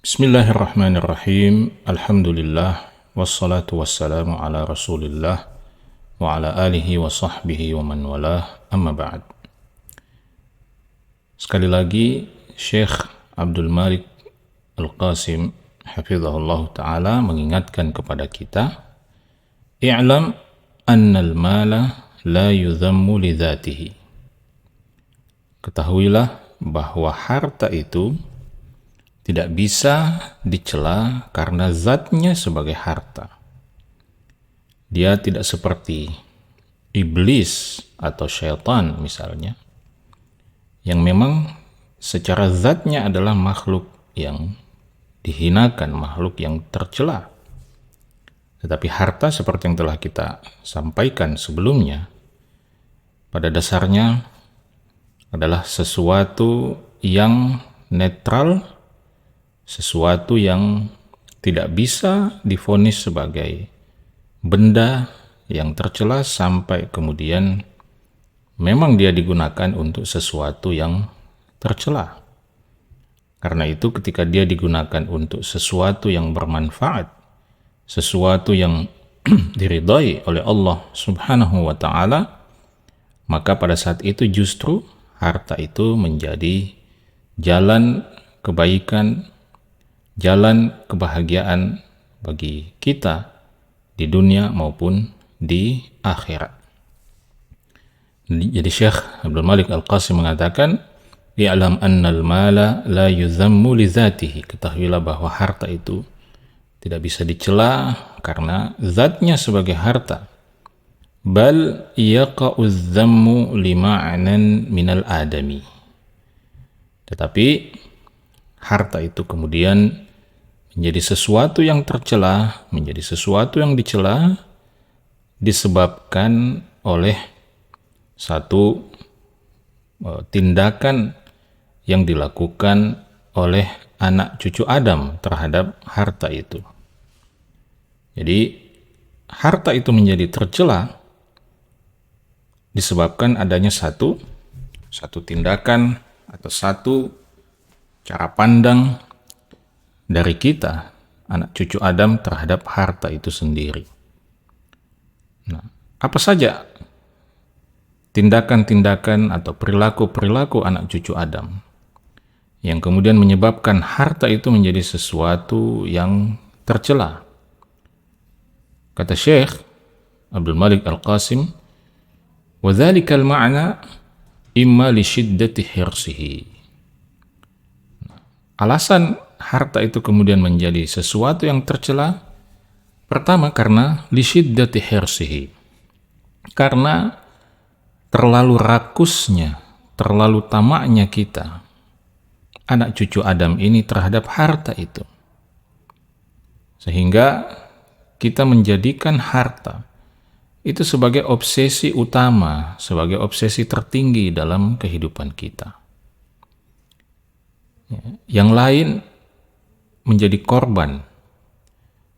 Bismillahirrahmanirrahim. Alhamdulillah wassalatu wassalamu ala Rasulillah wa ala alihi wa sahbihi wa man walah. Amma ba'd. Sekali lagi Syekh Abdul Malik Al-Qasim hafizahullah ta'ala mengingatkan kepada kita, i'lam annal mala la yudhammu li dhatihi. Ketahuilah bahwa harta itu tidak bisa dicela karena zatnya sebagai harta. Dia tidak seperti iblis atau syaitan misalnya, yang memang secara zatnya adalah makhluk yang dihinakan, makhluk yang tercela. Tetapi harta seperti yang telah kita sampaikan sebelumnya, pada dasarnya adalah sesuatu yang netral, sesuatu yang tidak bisa divonis sebagai benda yang tercela sampai kemudian memang dia digunakan untuk sesuatu yang tercela. Karena itu ketika dia digunakan untuk sesuatu yang bermanfaat, sesuatu yang diridhai oleh Allah Subhanahu wa ta'ala, maka pada saat itu justru harta itu menjadi jalan kebaikan, jalan kebahagiaan bagi kita di dunia maupun di akhirat. Jadi Syekh Abdul Malik Al-Qasim mengatakan, i'lam annal mala la yudhammu li dhatihi. Ketahuilah bahwa harta itu tidak bisa dicela karena zatnya sebagai harta. Bal yaqa'u dhammu li ma'nan minal adami. Tetapi harta itu kemudian menjadi sesuatu yang tercela, menjadi sesuatu yang dicela disebabkan oleh satu tindakan yang dilakukan oleh anak cucu Adam terhadap harta itu. Jadi harta itu menjadi tercela disebabkan adanya satu tindakan atau satu cara pandang dari kita, anak cucu Adam, terhadap harta itu sendiri. Nah, apa saja tindakan-tindakan atau perilaku-perilaku anak cucu Adam yang kemudian menyebabkan harta itu menjadi sesuatu yang tercela? Kata Syekh Abdul Malik Al-Qasim, وَذَلِكَ الْمَعْنَى إِمَّا لِشِدَّةِ حِرْصِهِ. Alasan harta itu kemudian menjadi sesuatu yang tercela, pertama karena lishiddati hirsihi, karena terlalu rakusnya, terlalu tamaknya kita, anak cucu Adam ini, terhadap harta itu, sehingga kita menjadikan harta itu sebagai obsesi utama, sebagai obsesi tertinggi dalam kehidupan kita. Yang lain menjadi korban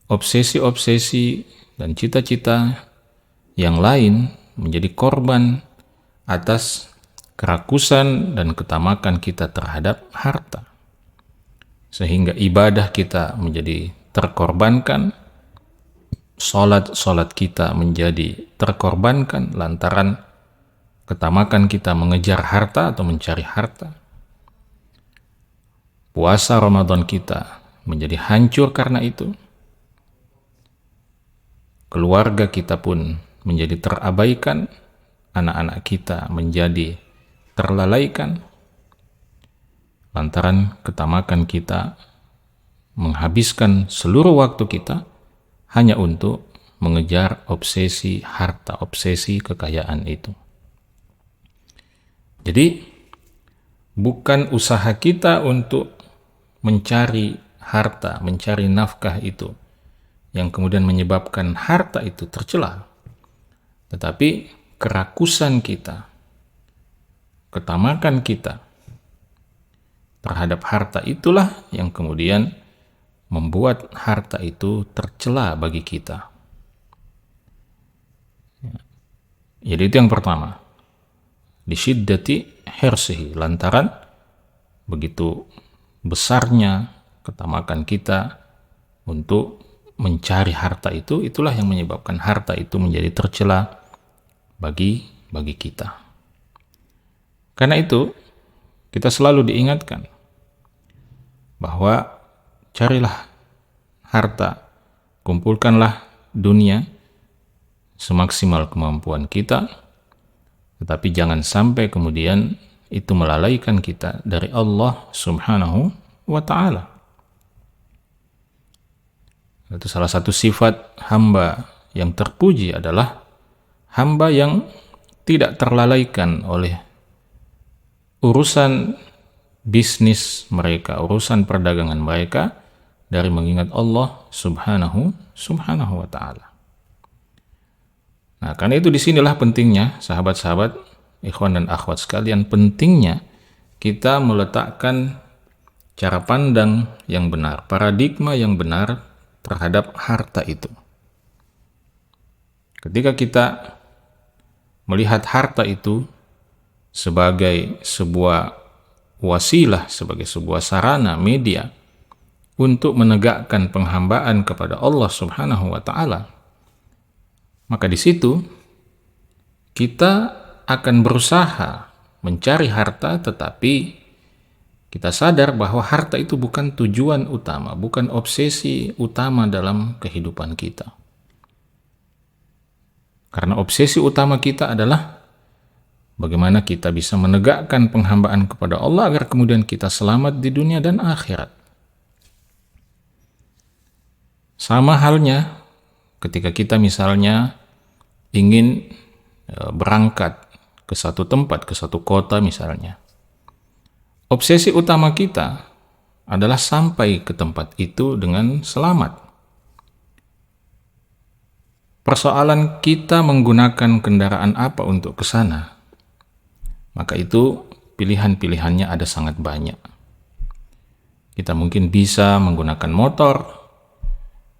obsesi-obsesi dan cita-cita yang lain, menjadi korban atas kerakusan dan ketamakan kita terhadap harta, sehingga ibadah kita menjadi terkorbankan, salat kita menjadi terkorbankan lantaran ketamakan kita mengejar harta atau mencari harta. Puasa Ramadan kita menjadi hancur karena itu. Keluarga kita pun menjadi terabaikan, anak-anak kita menjadi terlalaikan lantaran ketamakan kita menghabiskan seluruh waktu kita hanya untuk mengejar obsesi harta, obsesi kekayaan itu. Jadi bukan usaha kita untuk mencari harta, mencari nafkah itu yang kemudian menyebabkan harta itu tercela, tetapi kerakusan kita, ketamakan kita terhadap harta itulah yang kemudian membuat harta itu tercela bagi kita. Jadi itu yang pertama, lishiddati hirsihi, lantaran begitu besarnya ketamakan kita untuk mencari harta itu, itulah yang menyebabkan harta itu menjadi tercela bagi kita. Karena itu, kita selalu diingatkan bahwa carilah harta, kumpulkanlah dunia semaksimal kemampuan kita, tetapi jangan sampai kemudian itu melalaikan kita dari Allah Subhanahu wa ta'ala. Itu salah satu sifat hamba yang terpuji adalah hamba yang tidak terlalaikan oleh urusan bisnis mereka, urusan perdagangan mereka dari mengingat Allah Subhanahu wa ta'ala. Nah, karena itu disinilah pentingnya sahabat-sahabat, ikhwan dan akhwat sekalian, pentingnya kita meletakkan cara pandang yang benar, paradigma yang benar terhadap harta itu. Ketika kita melihat harta itu sebagai sebuah wasilah, sebagai sebuah sarana, media untuk menegakkan penghambaan kepada Allah Subhanahu wa ta'ala, maka di situ kita akan berusaha mencari harta, tetapi kita sadar bahwa harta itu bukan tujuan utama, bukan obsesi utama dalam kehidupan kita. Karena obsesi utama kita adalah bagaimana kita bisa menegakkan penghambaan kepada Allah agar kemudian kita selamat di dunia dan akhirat. Sama halnya ketika kita misalnya ingin berangkat ke satu tempat, ke satu kota misalnya. Obsesi utama kita adalah sampai ke tempat itu dengan selamat. Persoalan kita menggunakan kendaraan apa untuk ke sana, maka itu pilihan-pilihannya ada sangat banyak. Kita mungkin bisa menggunakan motor,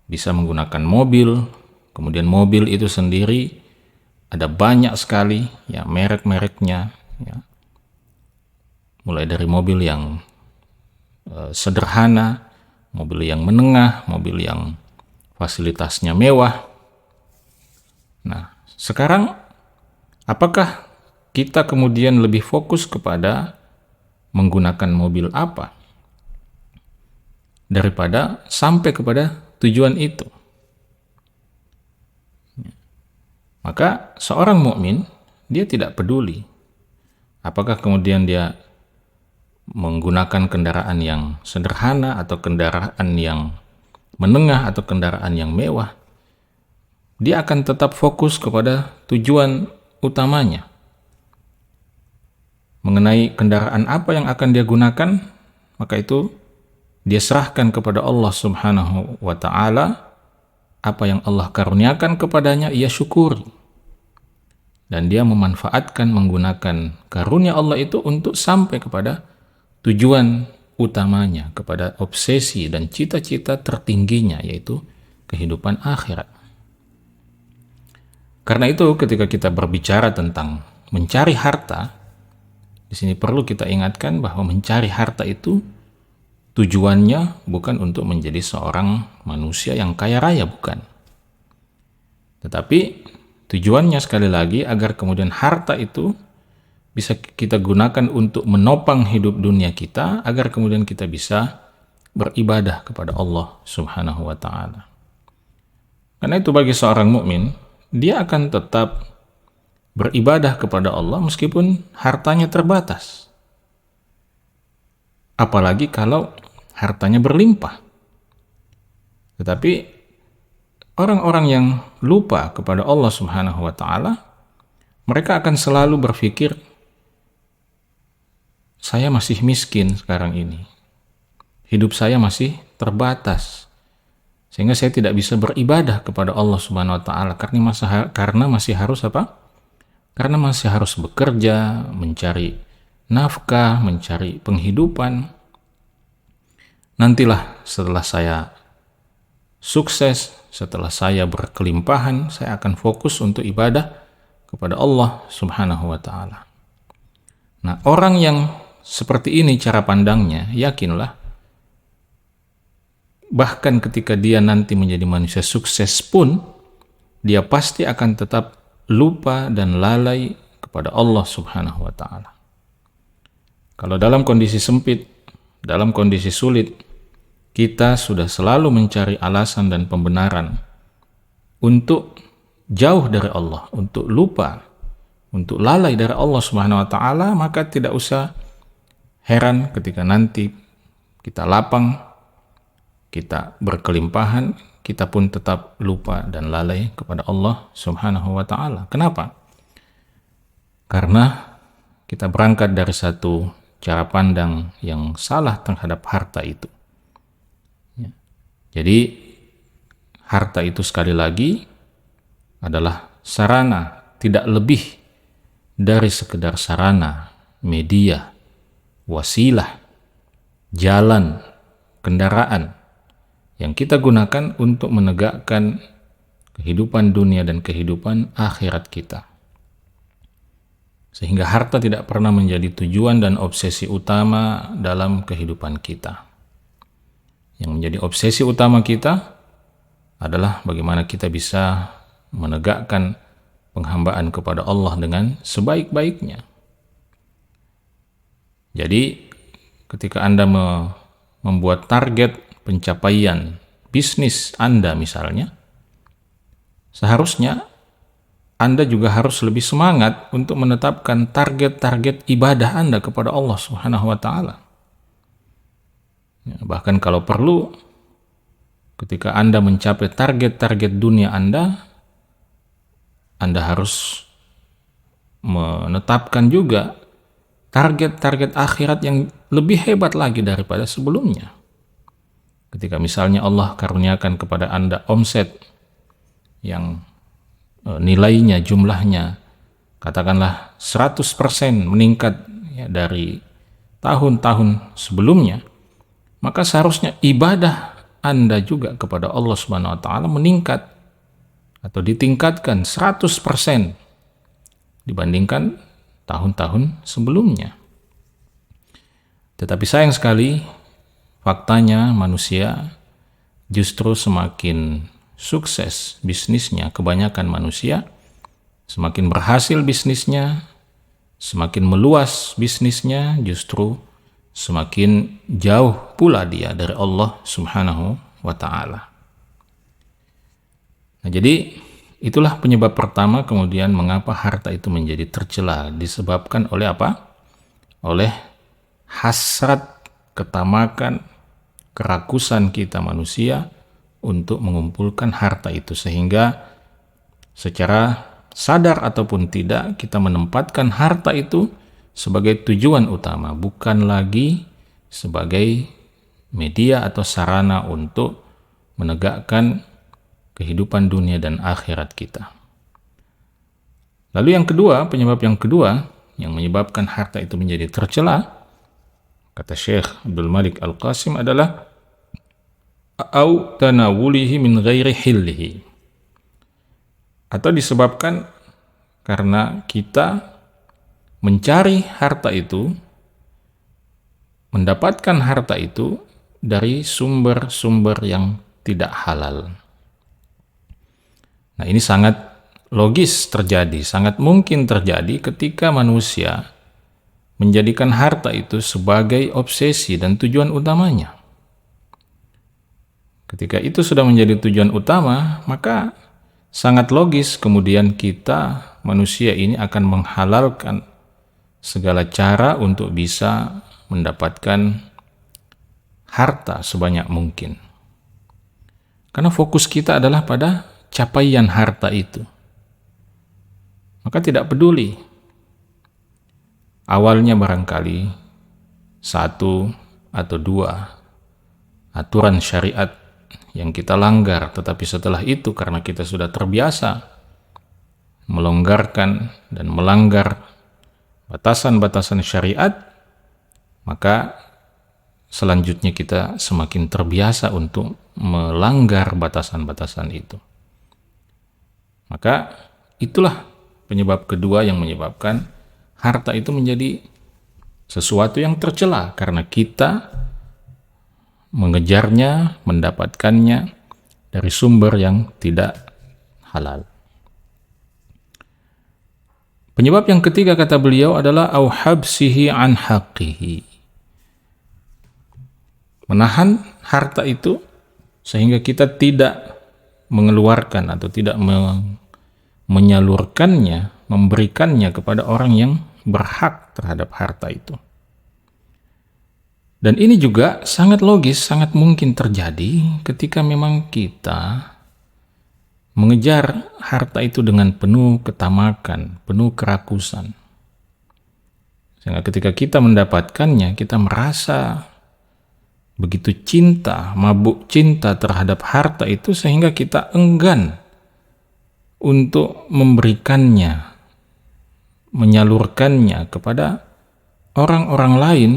bisa menggunakan mobil, kemudian mobil itu sendiri ada banyak sekali ya merek-mereknya ya. Mulai dari mobil yang sederhana, mobil yang menengah, mobil yang fasilitasnya mewah. Nah, sekarang apakah kita kemudian lebih fokus kepada menggunakan mobil apa daripada sampai kepada tujuan itu? Maka seorang mukmin dia tidak peduli apakah kemudian dia menggunakan kendaraan yang sederhana atau kendaraan yang menengah atau kendaraan yang mewah. Dia akan tetap fokus kepada tujuan utamanya. Mengenai kendaraan apa yang akan dia gunakan, maka itu dia serahkan kepada Allah Subhanahu wa ta'ala. Apa yang Allah karuniakan kepadanya, ia syukuri. Dan dia memanfaatkan menggunakan karunia Allah itu untuk sampai kepada tujuan utamanya, kepada obsesi dan cita-cita tertingginya, yaitu kehidupan akhirat. Karena itu ketika kita berbicara tentang mencari harta, di sini perlu kita ingatkan bahwa mencari harta itu tujuannya bukan untuk menjadi seorang manusia yang kaya raya, bukan. Tetapi tujuannya sekali lagi agar kemudian harta itu bisa kita gunakan untuk menopang hidup dunia kita, agar kemudian kita bisa beribadah kepada Allah Subhanahu wa ta'ala. Karena itu bagi seorang mukmin, dia akan tetap beribadah kepada Allah meskipun hartanya terbatas. Apalagi kalau hartanya berlimpah. Tetapi orang-orang yang lupa kepada Allah Subhanahu wa ta'ala, mereka akan selalu berpikir, saya masih miskin sekarang ini. Hidup saya masih terbatas. Sehingga saya tidak bisa beribadah kepada Allah Subhanahu wa ta'ala karena masih harus apa? Karena masih harus bekerja, mencari nafkah, mencari penghidupan. Nantilah setelah saya sukses, setelah saya berkelimpahan, saya akan fokus untuk ibadah kepada Allah Subhanahu wa ta'ala. Nah, orang yang seperti ini cara pandangnya, yakinlah bahkan ketika dia nanti menjadi manusia sukses pun, dia pasti akan tetap lupa dan lalai kepada Allah Subhanahu wa Ta'ala. Kalau dalam kondisi sempit, dalam kondisi sulit, kita sudah selalu mencari alasan dan pembenaran untuk jauh dari Allah, untuk lupa, untuk lalai dari Allah Subhanahu wa Ta'ala, maka tidak usah heran ketika nanti kita lapang, kita berkelimpahan, kita pun tetap lupa dan lalai kepada Allah Subhanahu wa Ta'ala. Kenapa? Karena kita berangkat dari satu cara pandang yang salah terhadap harta itu. Jadi harta itu sekali lagi adalah sarana, tidak lebih dari sekedar sarana, media, wasilah, jalan, kendaraan yang kita gunakan untuk menegakkan kehidupan dunia dan kehidupan akhirat kita. Sehingga harta tidak pernah menjadi tujuan dan obsesi utama dalam kehidupan kita. Yang menjadi obsesi utama kita adalah bagaimana kita bisa menegakkan penghambaan kepada Allah dengan sebaik-baiknya. Jadi ketika Anda membuat target pencapaian bisnis Anda misalnya, seharusnya Anda juga harus lebih semangat untuk menetapkan target-target ibadah Anda kepada Allah Subhanahu wa Ta'ala. Bahkan kalau perlu, ketika Anda mencapai target-target dunia Anda harus menetapkan juga target-target akhirat yang lebih hebat lagi daripada sebelumnya. Ketika misalnya Allah karuniakan kepada Anda omset yang nilainya, jumlahnya katakanlah 100% meningkat ya, dari tahun-tahun sebelumnya, maka seharusnya ibadah Anda juga kepada Allah Subhanahu wa Ta'ala meningkat atau ditingkatkan 100% dibandingkan tahun-tahun sebelumnya. Tetapi sayang sekali, faktanya manusia justru semakin sukses bisnisnya, kebanyakan manusia semakin berhasil bisnisnya, semakin meluas bisnisnya, justru semakin jauh pula dia dari Allah Subhanahu wa Ta'ala. Nah, jadi itulah penyebab pertama kemudian mengapa harta itu menjadi tercela, disebabkan oleh apa? Oleh hasrat, ketamakan, kerakusan kita manusia untuk mengumpulkan harta itu, sehingga secara sadar ataupun tidak kita menempatkan harta itu sebagai tujuan utama, bukan lagi sebagai media atau sarana untuk menegakkan kehidupan dunia dan akhirat kita. Lalu yang kedua, penyebab yang kedua yang menyebabkan harta itu menjadi tercela, kata Syekh Abdul Malik Al-Qasim, adalah au tanawulihi min ghairi hillihi, atau disebabkan karena kita mencari harta itu, mendapatkan harta itu dari sumber-sumber yang tidak halal. Nah, ini sangat logis terjadi, sangat mungkin terjadi ketika manusia menjadikan harta itu sebagai obsesi dan tujuan utamanya. Ketika itu sudah menjadi tujuan utama, maka sangat logis kemudian kita, manusia ini, akan menghalalkan segala cara untuk bisa mendapatkan harta sebanyak mungkin. Karena fokus kita adalah pada capaian harta itu. Maka tidak peduli awalnya barangkali satu atau dua aturan syariat yang kita langgar, tetapi setelah itu karena kita sudah terbiasa melonggarkan dan melanggar batasan-batasan syariat, maka selanjutnya kita semakin terbiasa untuk melanggar batasan-batasan itu. Maka itulah penyebab kedua yang menyebabkan harta itu menjadi sesuatu yang tercela, karena kita mengejarnya, mendapatkannya dari sumber yang tidak halal. Penyebab yang ketiga kata beliau adalah au habsihi an haqqihi. Menahan harta itu sehingga kita tidak mengeluarkan atau tidak menyalurkannya, memberikannya kepada orang yang berhak terhadap harta itu. Dan ini juga sangat logis, sangat mungkin terjadi ketika memang kita mengejar harta itu dengan penuh ketamakan, penuh kerakusan. Sehingga ketika kita mendapatkannya, kita merasa begitu cinta, mabuk cinta terhadap harta itu sehingga kita enggan untuk memberikannya, menyalurkannya kepada orang-orang lain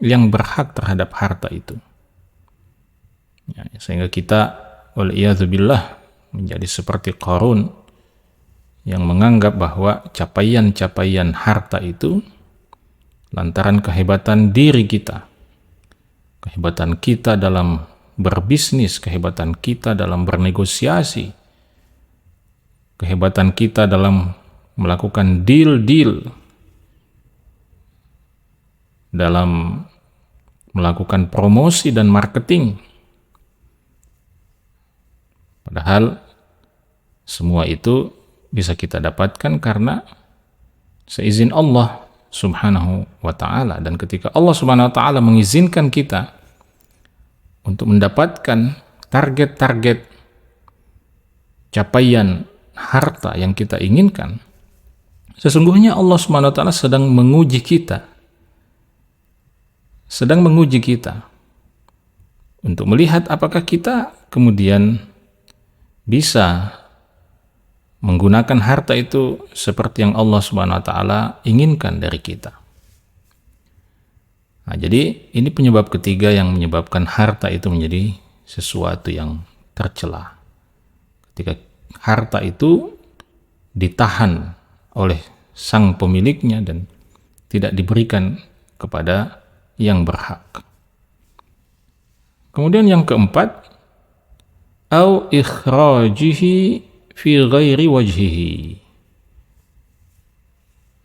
yang berhak terhadap harta itu. Ya, sehingga kita waliyadzubillah menjadi seperti Qarun yang menganggap bahwa capaian-capaian harta itu lantaran kehebatan diri kita, kehebatan kita dalam berbisnis, kehebatan kita dalam bernegosiasi, kehebatan kita dalam melakukan deal-deal, dalam melakukan promosi dan marketing. Padahal semua itu bisa kita dapatkan karena seizin Allah Subhanahu wa ta'ala. Dan ketika Allah Subhanahu wa ta'ala mengizinkan kita untuk mendapatkan target-target capaian harta yang kita inginkan, sesungguhnya Allah Subhanahu wa ta'ala sedang menguji kita. Sedang menguji kita untuk melihat apakah kita kemudian bisa menggunakan harta itu seperti yang Allah Subhanahu wa ta'ala inginkan dari kita. Nah, jadi ini penyebab ketiga yang menyebabkan harta itu menjadi sesuatu yang tercela. Ketika harta itu ditahan oleh sang pemiliknya dan tidak diberikan kepada yang berhak. Kemudian yang keempat, au ikhrajihi fi ghairi wajhihi.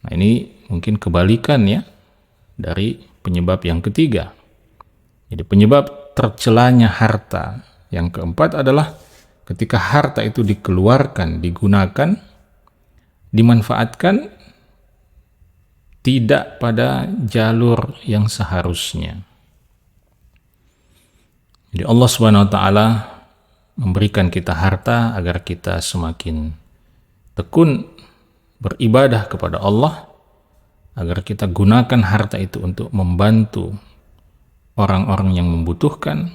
Nah, ini mungkin kebalikan ya dari penyebab yang ketiga. Jadi penyebab tercelanya harta yang keempat adalah ketika harta itu dikeluarkan, digunakan, dimanfaatkan tidak pada jalur yang seharusnya. Jadi Allah Subhanahu wa ta'ala memberikan kita harta agar kita semakin tekun beribadah kepada Allah, agar kita gunakan harta itu untuk membantu orang-orang yang membutuhkan.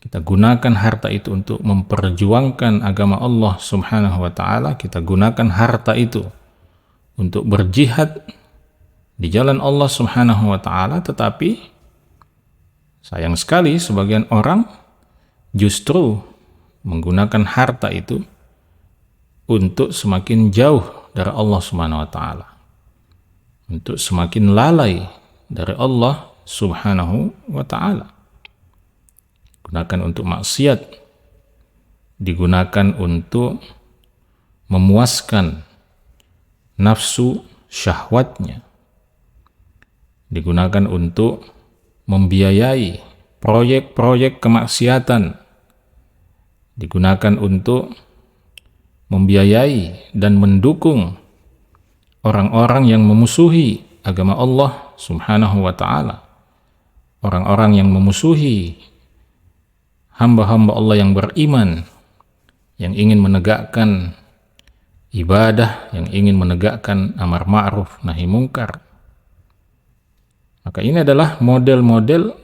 Kita gunakan harta itu untuk memperjuangkan agama Allah Subhanahu wa ta'ala. Kita gunakan harta itu untuk berjihad di jalan Allah Subhanahu wa ta'ala, tetapi sayang sekali sebagian orang justru menggunakan harta itu untuk semakin jauh dari Allah Subhanahu wa ta'ala, untuk semakin lalai dari Allah Subhanahu wa ta'ala. Digunakan untuk maksiat, digunakan untuk memuaskan nafsu syahwatnya, digunakan untuk membiayai proyek-proyek kemaksiatan, digunakan untuk membiayai dan mendukung orang-orang yang memusuhi agama Allah Subhanahu wa ta'ala, orang-orang yang memusuhi hamba-hamba Allah yang beriman, yang ingin menegakkan ibadah, yang ingin menegakkan amar ma'ruf nahi mungkar. Maka ini adalah model-model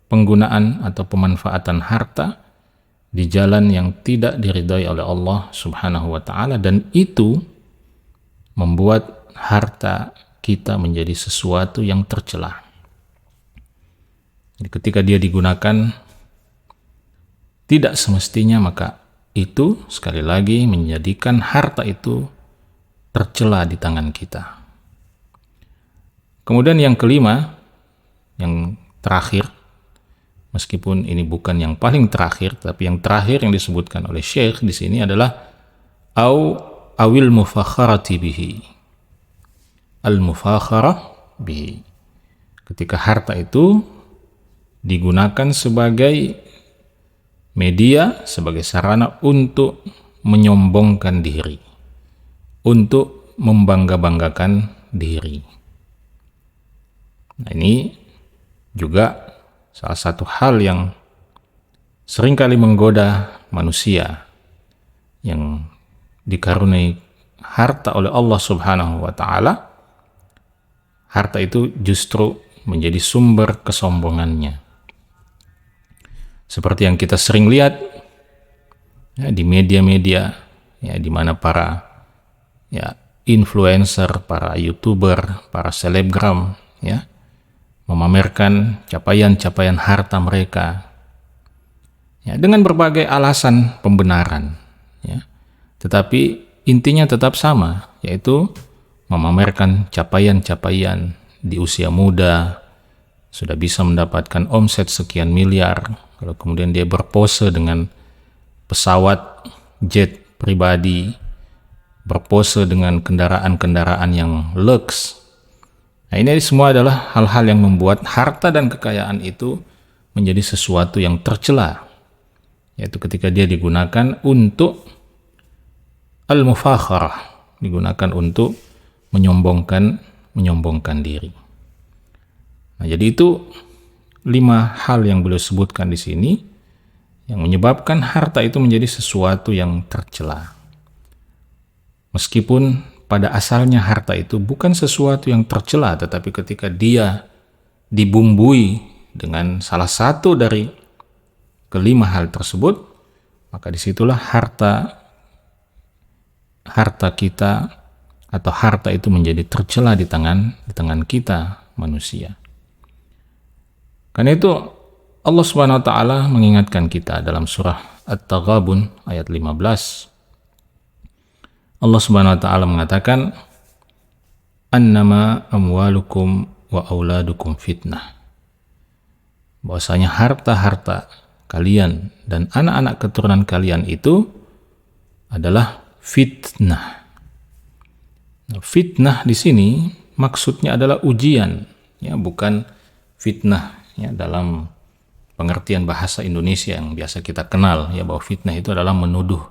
penggunaan atau pemanfaatan harta di jalan yang tidak diridhai oleh Allah Subhanahu wa ta'ala, dan itu membuat harta kita menjadi sesuatu yang tercela. Jadi ketika dia digunakan tidak semestinya, maka itu sekali lagi menjadikan harta itu tercela di tangan kita. Kemudian yang kelima, yang terakhir Meskipun ini bukan yang paling terakhir, tapi yang terakhir yang disebutkan oleh Syekh di sini adalah awil mufakharati bihi. Al-mufakharah bihi. Ketika harta itu digunakan sebagai media, sebagai sarana untuk menyombongkan diri, untuk membangga-banggakan diri. Nah, ini juga salah satu hal yang seringkali menggoda manusia yang dikaruniai harta oleh Allah Subhanahu wa Ta'ala. Harta itu justru menjadi sumber kesombongannya. Seperti yang kita sering lihat ya, di media-media, ya, di mana para influencer, para YouTuber, para selebgram, ya, memamerkan capaian-capaian harta mereka, ya, dengan berbagai alasan pembenaran, ya. Tetapi intinya tetap sama, yaitu memamerkan capaian-capaian di usia muda, sudah bisa mendapatkan omset sekian miliar, kalau kemudian dia berpose dengan pesawat jet pribadi, berpose dengan kendaraan-kendaraan yang lux. Nah, ini semua adalah hal-hal yang membuat harta dan kekayaan itu menjadi sesuatu yang tercela, yaitu ketika dia digunakan untuk al-mufakharah, digunakan untuk menyombongkan diri. Nah, jadi itu 5 hal yang beliau sebutkan di sini yang menyebabkan harta itu menjadi sesuatu yang tercela. Meskipun pada asalnya harta itu bukan sesuatu yang tercela, tetapi ketika dia dibumbui dengan salah satu dari kelima hal tersebut, maka disitulah harta kita atau harta itu menjadi tercela di tangan kita manusia. Karena itu Allah Subhanahu wa Ta'ala mengingatkan kita dalam surah At-Taghabun ayat 15. Allah Subhanahu wa Ta'ala mengatakan, annama amwalukum wa auladukum fitnah. Bahwasanya harta-harta kalian dan anak-anak keturunan kalian itu adalah fitnah. Nah, fitnah di sini maksudnya adalah ujian, ya, bukan fitnah ya dalam pengertian bahasa Indonesia yang biasa kita kenal, ya, bahwa fitnah itu adalah menuduh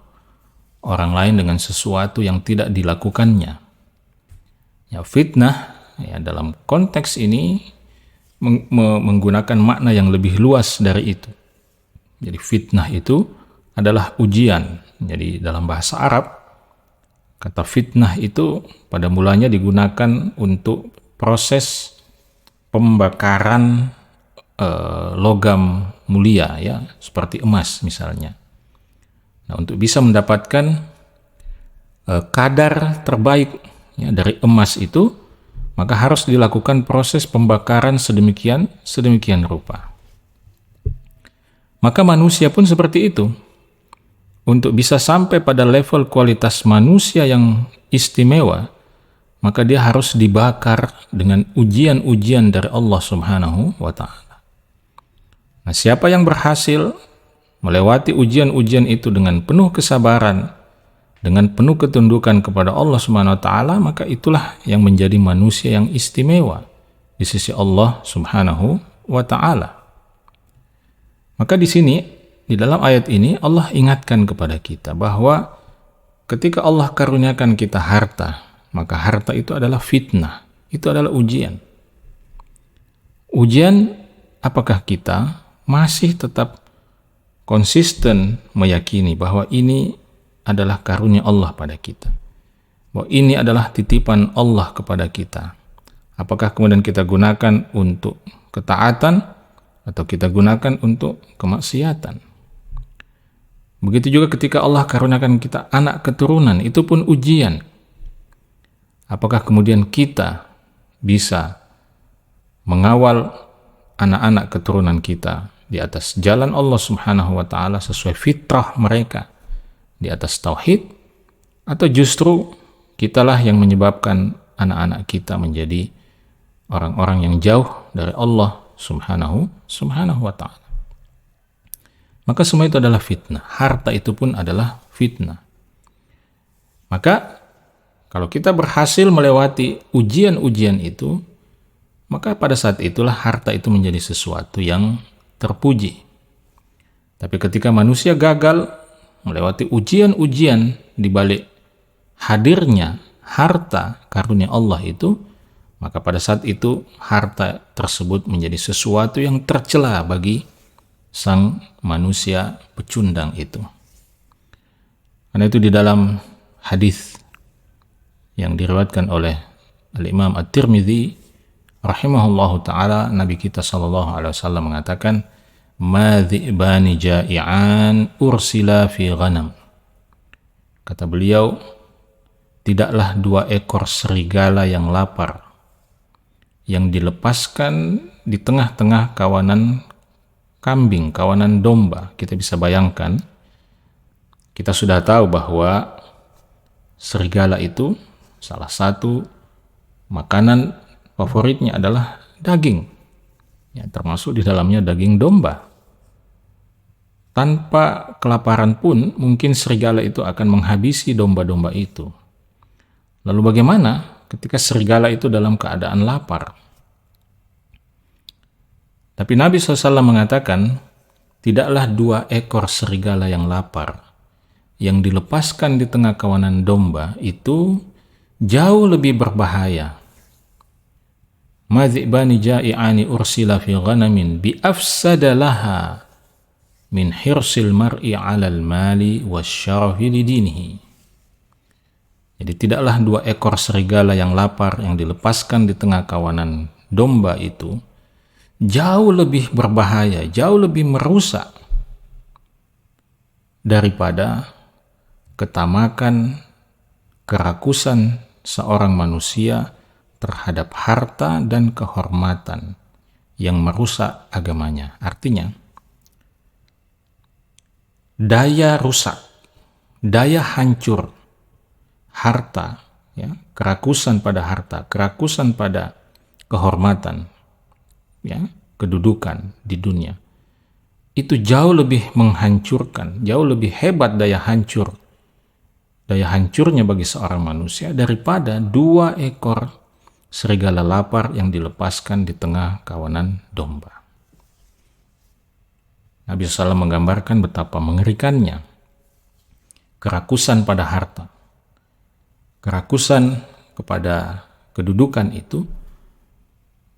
orang lain dengan sesuatu yang tidak dilakukannya. Ya, fitnah ya dalam konteks ini menggunakan makna yang lebih luas dari itu. Jadi fitnah itu adalah ujian. Jadi dalam bahasa Arab, kata fitnah itu pada mulanya digunakan untuk proses pembakaran logam mulia, ya, seperti emas misalnya. Nah, untuk bisa mendapatkan kadar terbaik ya, dari emas itu, maka harus dilakukan proses pembakaran sedemikian rupa. Maka manusia pun seperti itu. Untuk bisa sampai pada level kualitas manusia yang istimewa, maka dia harus dibakar dengan ujian-ujian dari Allah Subhanahu wa Ta'ala. Nah, siapa yang berhasil melewati ujian-ujian itu dengan penuh kesabaran, dengan penuh ketundukan kepada Allah Subhanahu wa Ta'ala, maka itulah yang menjadi manusia yang istimewa di sisi Allah Subhanahu wa Ta'ala. Maka di sini, di dalam ayat ini Allah ingatkan kepada kita bahwa ketika Allah karuniakan kita harta, maka harta itu adalah fitnah, itu adalah ujian. Ujian, apakah kita masih tetap konsisten meyakini bahwa ini adalah karunia Allah pada kita, bahwa ini adalah titipan Allah kepada kita. Apakah kemudian kita gunakan untuk ketaatan atau kita gunakan untuk kemaksiatan? Begitu juga ketika Allah karuniakan kita anak keturunan, itu pun ujian. Apakah kemudian kita bisa mengawal anak-anak keturunan kita di atas jalan Allah Subhanahu wa Ta'ala sesuai fitrah mereka, di atas tauhid, atau justru kitalah yang menyebabkan anak-anak kita menjadi orang-orang yang jauh dari Allah Subhanahu wa Ta'ala. maka semua itu adalah fitnah. Harta itu pun adalah fitnah. Maka kalau kita berhasil melewati ujian-ujian itu, maka pada saat itulah harta itu menjadi sesuatu yang terpuji. Tapi ketika manusia gagal melewati ujian-ujian di balik hadirnya harta karunia Allah itu, maka pada saat itu harta tersebut menjadi sesuatu yang tercela bagi sang manusia pecundang itu. Karena itu di dalam hadis yang diriwayatkan oleh Al-Imam At-Tirmidzi rahimahullahu taala, Nabi kita sallallahu alaihi wasallam mengatakan, "Ma dhi'bani ja'i'an ursila fi ghanam." Kata beliau, tidaklah 2 ekor serigala yang lapar yang dilepaskan di tengah-tengah kawanan kambing, kawanan domba. Kita bisa bayangkan, kita sudah tahu bahwa serigala itu salah satu makanan favoritnya adalah daging, ya, termasuk di dalamnya daging domba. Tanpa kelaparan pun mungkin serigala itu akan menghabisi domba-domba itu. Lalu bagaimana ketika serigala itu dalam keadaan lapar? Tapi Nabi SAW mengatakan, tidaklah 2 ekor serigala yang lapar yang dilepaskan di tengah kawanan domba itu jauh lebih berbahaya. Ma dhi'bani ja'i'ani ursila fi ghanamin bi afsada laha min hirsil mar'i 'alal mali wasyarafi lidinihi. Jadi tidaklah 2 ekor serigala yang lapar yang dilepaskan di tengah kawanan domba itu jauh lebih berbahaya, jauh lebih merusak daripada ketamakan, kerakusan seorang manusia terhadap harta dan kehormatan yang merusak agamanya. Artinya, daya rusak, daya hancur harta, ya, kerakusan pada harta, kerakusan pada kehormatan, ya, kedudukan di dunia, itu jauh lebih menghancurkan, jauh lebih hebat daya hancurnya bagi seorang manusia daripada 2 ekor serigala lapar yang dilepaskan di tengah kawanan domba. Nabi SAW menggambarkan betapa mengerikannya kerakusan pada harta, kerakusan kepada kedudukan itu,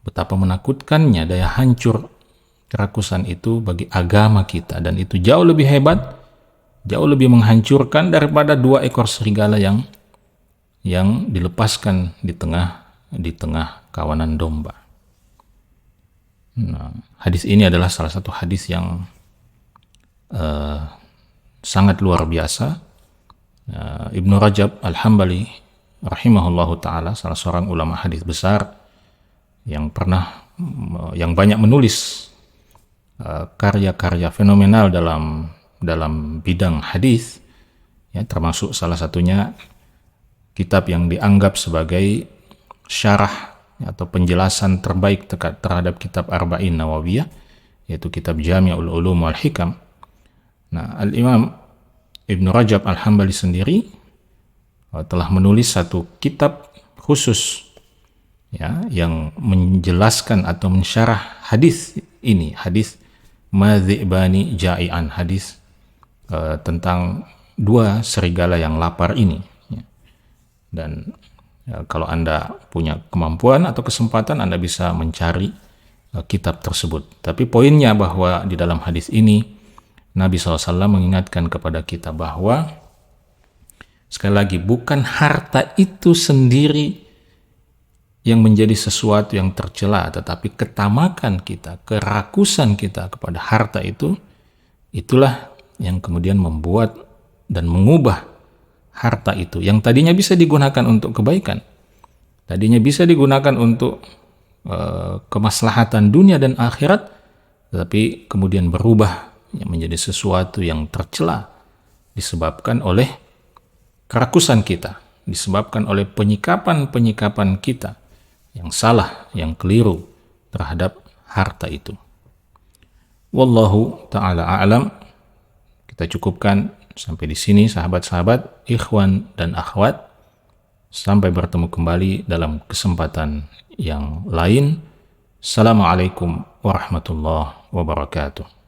betapa menakutkannya daya hancur kerakusan itu bagi agama kita, dan itu jauh lebih hebat, jauh lebih menghancurkan daripada 2 ekor serigala yang dilepaskan di tengah kawanan domba. Nah, hadis ini adalah salah satu hadis yang sangat luar biasa. Ibnu Rajab Al-Hambali rahimahullahu taala, salah seorang ulama hadis besar yang banyak menulis karya-karya fenomenal dalam bidang hadis, ya, termasuk salah satunya kitab yang dianggap sebagai syarah atau penjelasan terbaik terhadap kitab Arba'in Nawawiyah, yaitu kitab Jami'ul Ulum wal Hikam. Nah, Al-Imam Ibnu Rajab Al-Hambali sendiri telah menulis satu kitab khusus, ya, yang menjelaskan atau mensyarah hadis ini, hadis Ma dhi'bani ja'i'an, hadis tentang 2 serigala yang lapar ini, ya. Dan kalau Anda punya kemampuan atau kesempatan, Anda bisa mencari kitab tersebut. Tapi poinnya bahwa di dalam hadis ini Nabi SAW mengingatkan kepada kita bahwa, sekali lagi, bukan harta itu sendiri yang menjadi sesuatu yang tercela, tetapi ketamakan kita, kerakusan kita kepada harta itu, itulah yang kemudian membuat dan mengubah harta itu yang tadinya bisa digunakan untuk kebaikan, tadinya bisa digunakan untuk kemaslahatan dunia dan akhirat, tetapi kemudian berubah menjadi sesuatu yang tercela disebabkan oleh kerakusan kita, disebabkan oleh penyikapan kita yang salah, yang keliru terhadap harta itu. Wallahu ta'ala a'lam. Kita cukupkan sampai di sini sahabat-sahabat, ikhwan dan akhwat. Sampai bertemu kembali dalam kesempatan yang lain. Assalamualaikum warahmatullahi wabarakatuh.